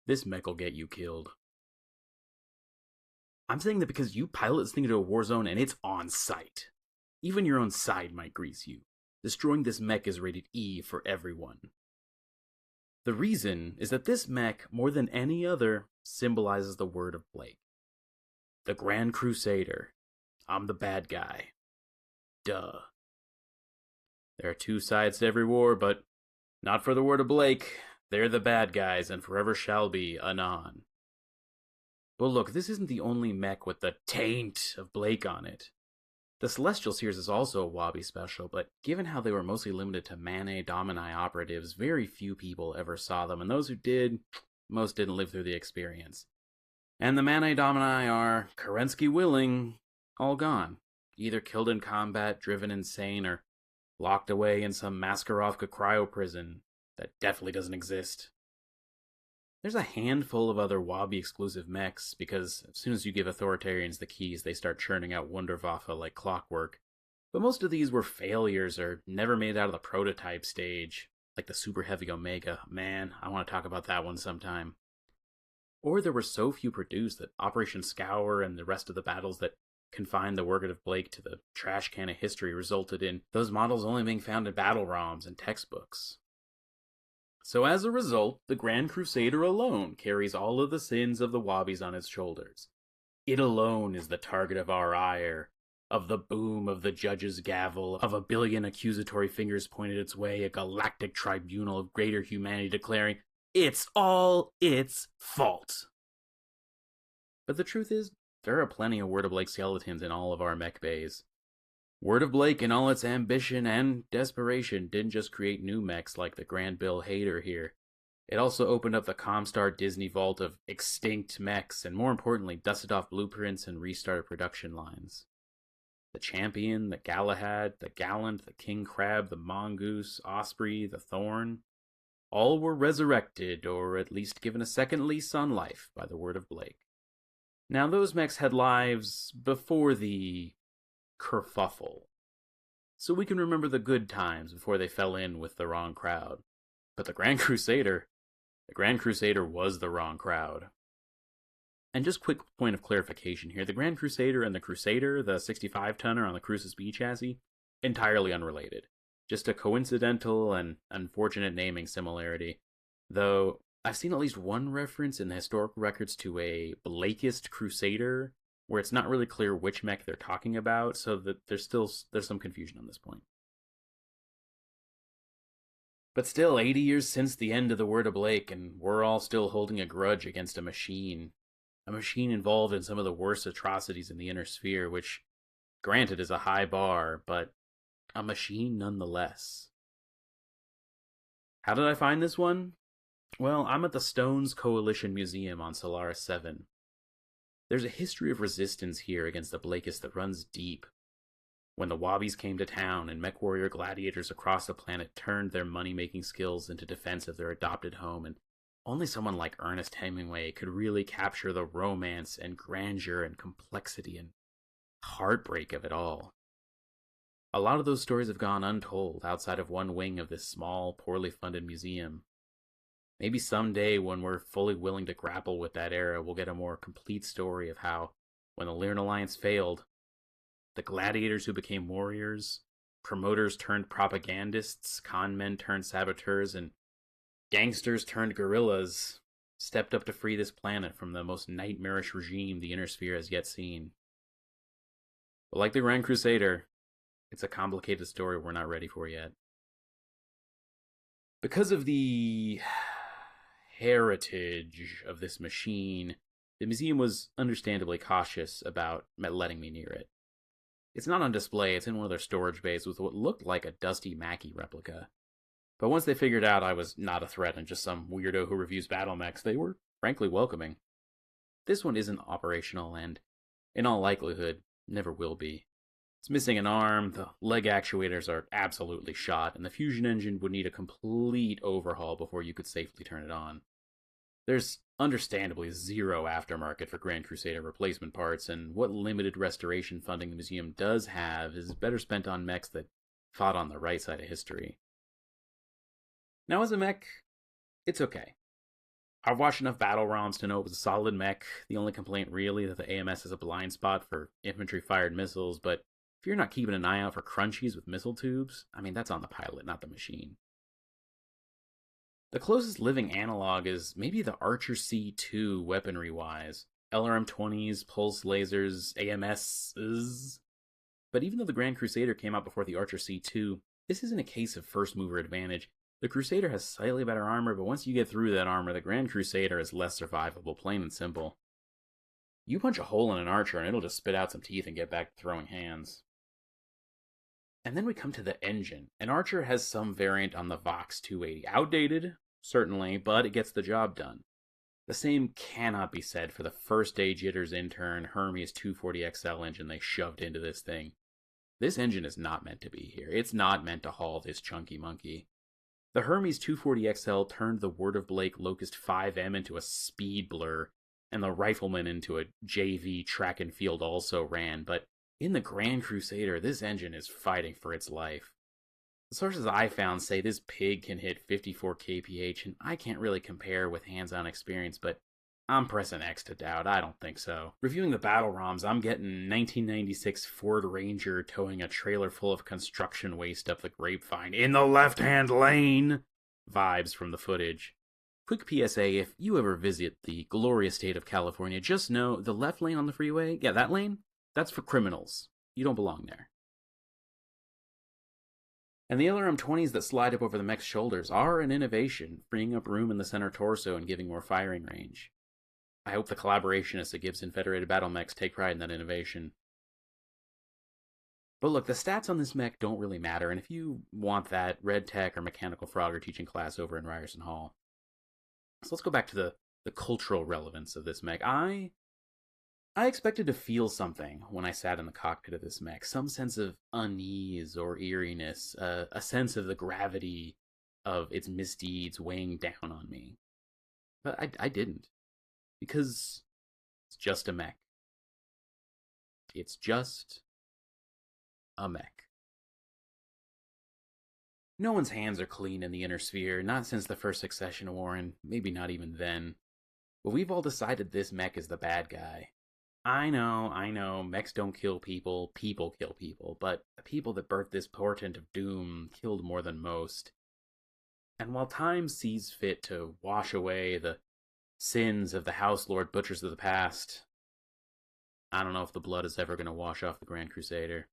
This mech will get you killed. I'm saying that because you pilot this thing into a war zone and it's on sight. Even your own side might grease you. Destroying this mech is rated E for everyone. The reason is that this mech, more than any other, symbolizes the word of Blake. The Grand Crusader. I'm the bad guy. Duh. There are two sides to every war, but not for the word of Blake. They're the bad guys and forever shall be, anon. But look, this isn't the only mech with the taint of Blake on it. The Celestial Sears is also a Wabi special, but given how they were mostly limited to Mane Domini operatives, very few people ever saw them, and those who did, most didn't live through the experience. And the Mane Domini are, Kerensky willing, all gone. Either killed in combat, driven insane, or locked away in some Maskarovka cryo prison that definitely doesn't exist. There's a handful of other Wabi exclusive mechs, because as soon as you give authoritarians the keys, they start churning out Wunderwaffe like clockwork. But most of these were failures or never made it out of the prototype stage, like the Super Heavy Omega. Man, I want to talk about that one sometime. Or there were so few produced that Operation Scour and the rest of the battles that confined the work of Blake to the trash can of history resulted in those models only being found in battle ROMs and textbooks. So as a result, the Grand Crusader alone carries all of the sins of the Wobbies on its shoulders. It alone is the target of our ire, of the boom of the judge's gavel, of a billion accusatory fingers pointed its way, a galactic tribunal of greater humanity declaring, it's all its fault. But the truth is, there are plenty of Word of Blake skeletons in all of our mech bays. Word of Blake, in all its ambition and desperation, didn't just create new mechs like the Grand Bill Hader here. It also opened up the Comstar Disney vault of extinct mechs, and more importantly, dusted off blueprints and restarted production lines. The Champion, the Galahad, the Gallant, the King Crab, the Mongoose, Osprey, the Thorn, all were resurrected, or at least given a second lease on life by the Word of Blake. Now, those mechs had lives before the kerfuffle, so we can remember the good times before they fell in with the wrong crowd. But the Grand Crusader was the wrong crowd. And just quick point of clarification here, the Grand Crusader and the Crusader, the 65-tonner on the Crucis B chassis, entirely unrelated. Just a coincidental and unfortunate naming similarity, though I've seen at least one reference in the historical records to a Blakist Crusader, where it's not really clear which mech they're talking about, so that there's some confusion on this point. But still, 80 years since the end of the Word of Blake, and we're all still holding a grudge against a machine involved in some of the worst atrocities in the Inner Sphere, which, granted, is a high bar, but a machine nonetheless. How did I find this one? Well, I'm at the Stones Coalition Museum on Solaris 7. There's a history of resistance here against the Blakists that runs deep. When the Wobbies came to town and mech warrior gladiators across the planet turned their money-making skills into defense of their adopted home, and only someone like Ernest Hemingway could really capture the romance and grandeur and complexity and heartbreak of it all. A lot of those stories have gone untold outside of one wing of this small, poorly funded museum. Maybe someday, when we're fully willing to grapple with that era, we'll get a more complete story of how, when the Lyran Alliance failed, the gladiators who became warriors, promoters turned propagandists, con men turned saboteurs, and gangsters turned guerrillas, stepped up to free this planet from the most nightmarish regime the Inner Sphere has yet seen. But like the Grand Crusader, it's a complicated story we're not ready for yet. Because of the heritage of this machine, the museum was understandably cautious about letting me near it. It's not on display, it's in one of their storage bays with what looked like a Dusty Mackie replica. But once they figured out I was not a threat and just some weirdo who reviews battle mechs, they were frankly welcoming. This one isn't operational and, in all likelihood, never will be. It's missing an arm, the leg actuators are absolutely shot, and the fusion engine would need a complete overhaul before you could safely turn it on. There's understandably zero aftermarket for Grand Crusader replacement parts, and what limited restoration funding the museum does have is better spent on mechs that fought on the right side of history. Now, as a mech, it's okay. I've watched enough battle ROMs to know it was a solid mech. The only complaint really that the AMS has a blind spot for infantry-fired missiles, but if you're not keeping an eye out for crunchies with missile tubes, I mean, that's on the pilot, not the machine. The closest living analog is maybe the Archer C2 weaponry-wise. LRM-20s, pulse lasers, AMSs. But even though the Grand Crusader came out before the Archer C2, this isn't a case of first mover advantage. The Crusader has slightly better armor, but once you get through that armor, the Grand Crusader is less survivable, plain and simple. You punch a hole in an Archer and it'll just spit out some teeth and get back to throwing hands. And then we come to the engine. An Archer has some variant on the Vox 280. Outdated, certainly, but it gets the job done. The same cannot be said for the first day Jitters intern Hermes 240XL engine they shoved into this thing. This engine is not meant to be here. It's not meant to haul this chunky monkey. The Hermes 240XL turned the Word of Blake Locust 5M into a speed blur, and the Rifleman into a JV track and field also ran, but in the Grand Crusader, this engine is fighting for its life. The sources I found say this pig can hit 54 kph, and I can't really compare with hands-on experience, but I'm pressing X to doubt. I don't think so. Reviewing the battle ROMs, I'm getting 1996 Ford Ranger towing a trailer full of construction waste up the grapevine in the left-hand lane vibes from the footage. Quick PSA, if you ever visit the glorious state of California, just know the left lane on the freeway, yeah, that lane, that's for criminals. You don't belong there. And the LRM-20s that slide up over the mech's shoulders are an innovation, freeing up room in the center torso and giving more firing range. I hope the collaborationists at Gibson Federated Battle Mechs take pride in that innovation. But look, the stats on this mech don't really matter, and if you want that, Red Tech or Mechanical Frog are teaching class over in Ryerson Hall. So let's go back to the cultural relevance of this mech. I expected to feel something when I sat in the cockpit of this mech, some sense of unease or eeriness, a sense of the gravity of its misdeeds weighing down on me. But I didn't. Because it's just a mech. It's just a mech. No one's hands are clean in the inner sphere, not since the first Succession War, and maybe not even then. But we've all decided this mech is the bad guy. I know, mechs don't kill people kill people, but the people that birthed this portent of doom killed more than most. And while time sees fit to wash away the sins of the House Lord Butchers of the past, I don't know if the blood is ever going to wash off the Grand Crusader.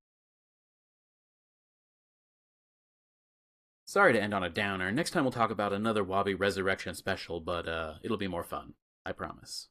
Sorry to end on a downer. Next time we'll talk about another Wabi Resurrection special, but it'll be more fun. I promise.